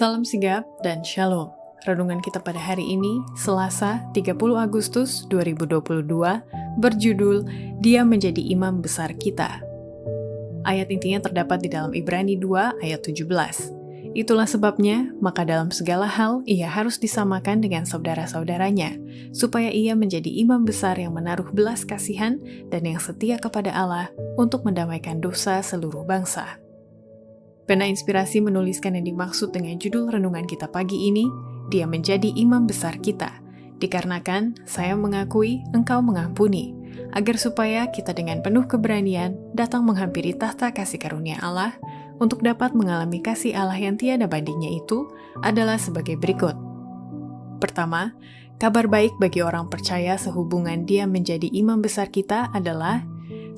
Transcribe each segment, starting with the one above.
Salam sigap dan shalom. Renungan kita pada hari ini, Selasa 30 Agustus 2022, berjudul Dia Menjadi Imam Besar Kita. Ayat intinya terdapat di dalam Ibrani 2 ayat 17. Itulah sebabnya, maka dalam segala hal ia harus disamakan dengan saudara-saudaranya, supaya ia menjadi imam besar yang menaruh belas kasihan dan yang setia kepada Allah untuk mendamaikan dosa seluruh bangsa. Pena Inspirasi menuliskan yang dimaksud dengan judul renungan kita pagi ini, Dia Menjadi Imam Besar Kita, dikarenakan saya mengakui engkau mengampuni, agar supaya kita dengan penuh keberanian datang menghampiri tahta kasih karunia Allah, untuk dapat mengalami kasih Allah yang tiada bandingnya itu adalah sebagai berikut. Pertama, kabar baik bagi orang percaya sehubungan Dia menjadi imam besar kita adalah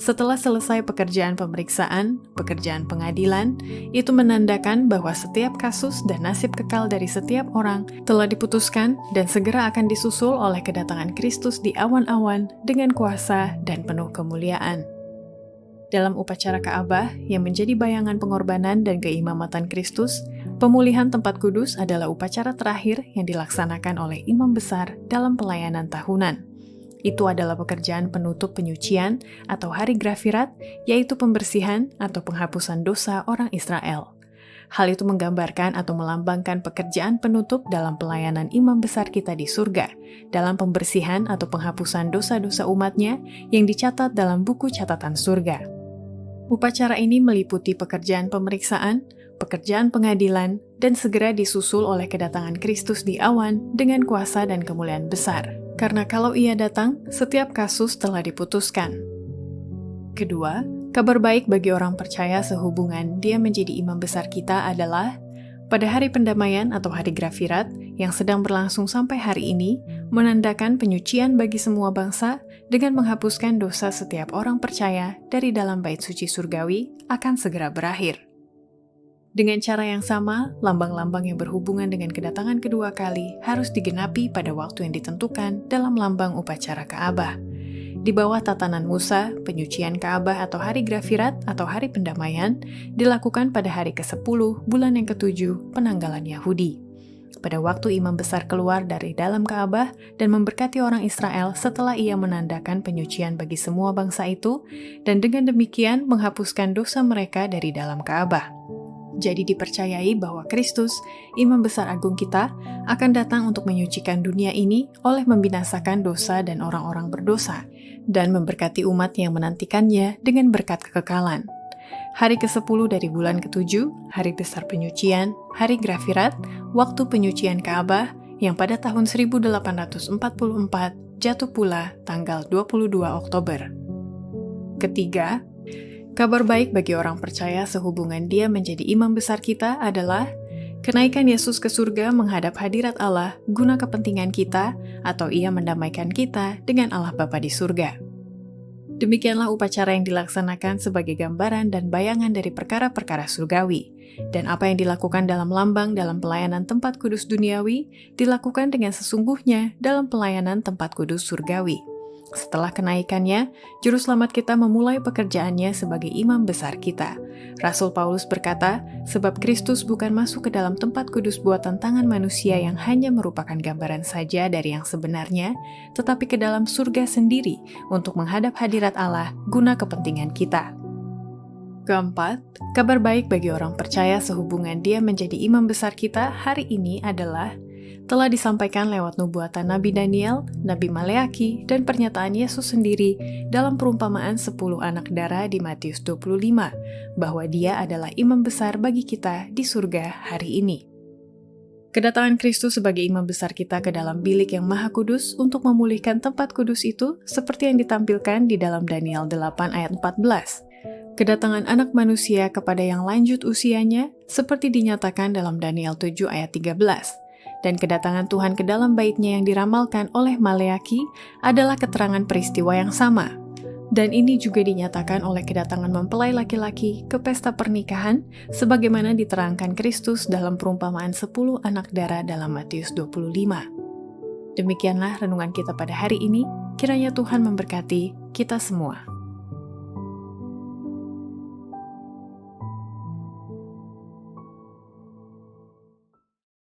setelah selesai pekerjaan pemeriksaan, pekerjaan pengadilan, itu menandakan bahwa setiap kasus dan nasib kekal dari setiap orang telah diputuskan dan segera akan disusul oleh kedatangan Kristus di awan-awan dengan kuasa dan penuh kemuliaan. Dalam upacara Ka'bah yang menjadi bayangan pengorbanan dan keimamatan Kristus, pemulihan tempat kudus adalah upacara terakhir yang dilaksanakan oleh imam besar dalam pelayanan tahunan. Itu adalah pekerjaan penutup penyucian atau hari Grafirat, yaitu pembersihan atau penghapusan dosa orang Israel. Hal itu menggambarkan atau melambangkan pekerjaan penutup dalam pelayanan imam besar kita di surga, dalam pembersihan atau penghapusan dosa-dosa umatnya yang dicatat dalam buku catatan surga. Upacara ini meliputi pekerjaan pemeriksaan, pekerjaan pengadilan, dan segera disusul oleh kedatangan Kristus di awan dengan kuasa dan kemuliaan besar. Karena kalau ia datang, setiap kasus telah diputuskan. Kedua, kabar baik bagi orang percaya sehubungan Dia menjadi imam besar kita adalah pada hari pendamaian atau hari Grafirat yang sedang berlangsung sampai hari ini, menandakan penyucian bagi semua bangsa dengan menghapuskan dosa setiap orang percaya dari dalam bait suci surgawi akan segera berakhir. Dengan cara yang sama, lambang-lambang yang berhubungan dengan kedatangan kedua kali harus digenapi pada waktu yang ditentukan dalam lambang upacara Ka'bah. Di bawah tatanan Musa, penyucian Ka'bah atau hari Grafirat atau hari pendamaian dilakukan pada hari ke-10 bulan yang ke-7 penanggalan Yahudi. Pada waktu imam besar keluar dari dalam Ka'bah dan memberkati orang Israel setelah ia menandakan penyucian bagi semua bangsa itu, dan dengan demikian menghapuskan dosa mereka dari dalam Ka'bah. Jadi dipercayai bahwa Kristus, Imam Besar Agung kita, akan datang untuk menyucikan dunia ini oleh membinasakan dosa dan orang-orang berdosa, dan memberkati umat yang menantikannya dengan berkat kekekalan. Hari ke-10 dari bulan ke-7, hari besar penyucian, hari Grafirat, waktu penyucian Ka'bah, yang pada tahun 1844 jatuh pula tanggal 22 Oktober. Ketiga, kabar baik bagi orang percaya sehubungan Dia menjadi imam besar kita adalah kenaikan Yesus ke surga menghadap hadirat Allah guna kepentingan kita atau Ia mendamaikan kita dengan Allah Bapa di surga. Demikianlah upacara yang dilaksanakan sebagai gambaran dan bayangan dari perkara-perkara surgawi, dan apa yang dilakukan dalam lambang dalam pelayanan tempat kudus duniawi dilakukan dengan sesungguhnya dalam pelayanan tempat kudus surgawi. Setelah kenaikannya, Juru Selamat kita memulai pekerjaannya sebagai imam besar kita. Rasul Paulus berkata, sebab Kristus bukan masuk ke dalam tempat kudus buatan tangan manusia yang hanya merupakan gambaran saja dari yang sebenarnya, tetapi ke dalam surga sendiri untuk menghadap hadirat Allah guna kepentingan kita. Keempat, kabar baik bagi orang percaya sehubungan Dia menjadi imam besar kita hari ini adalah telah disampaikan lewat nubuatan Nabi Daniel, Nabi Maleaki, dan pernyataan Yesus sendiri dalam perumpamaan 10 anak darah di Matius 25, bahwa Dia adalah imam besar bagi kita di surga hari ini. Kedatangan Kristus sebagai imam besar kita ke dalam bilik yang maha kudus untuk memulihkan tempat kudus itu seperti yang ditampilkan di dalam Daniel 8 ayat 14. Kedatangan anak manusia kepada yang lanjut usianya seperti dinyatakan dalam Daniel 7 ayat 13. Dan kedatangan Tuhan ke dalam bait-Nya yang diramalkan oleh Maleaki adalah keterangan peristiwa yang sama. Dan ini juga dinyatakan oleh kedatangan mempelai laki-laki ke pesta pernikahan sebagaimana diterangkan Kristus dalam perumpamaan 10 anak darah dalam Matius 25. Demikianlah renungan kita pada hari ini, kiranya Tuhan memberkati kita semua.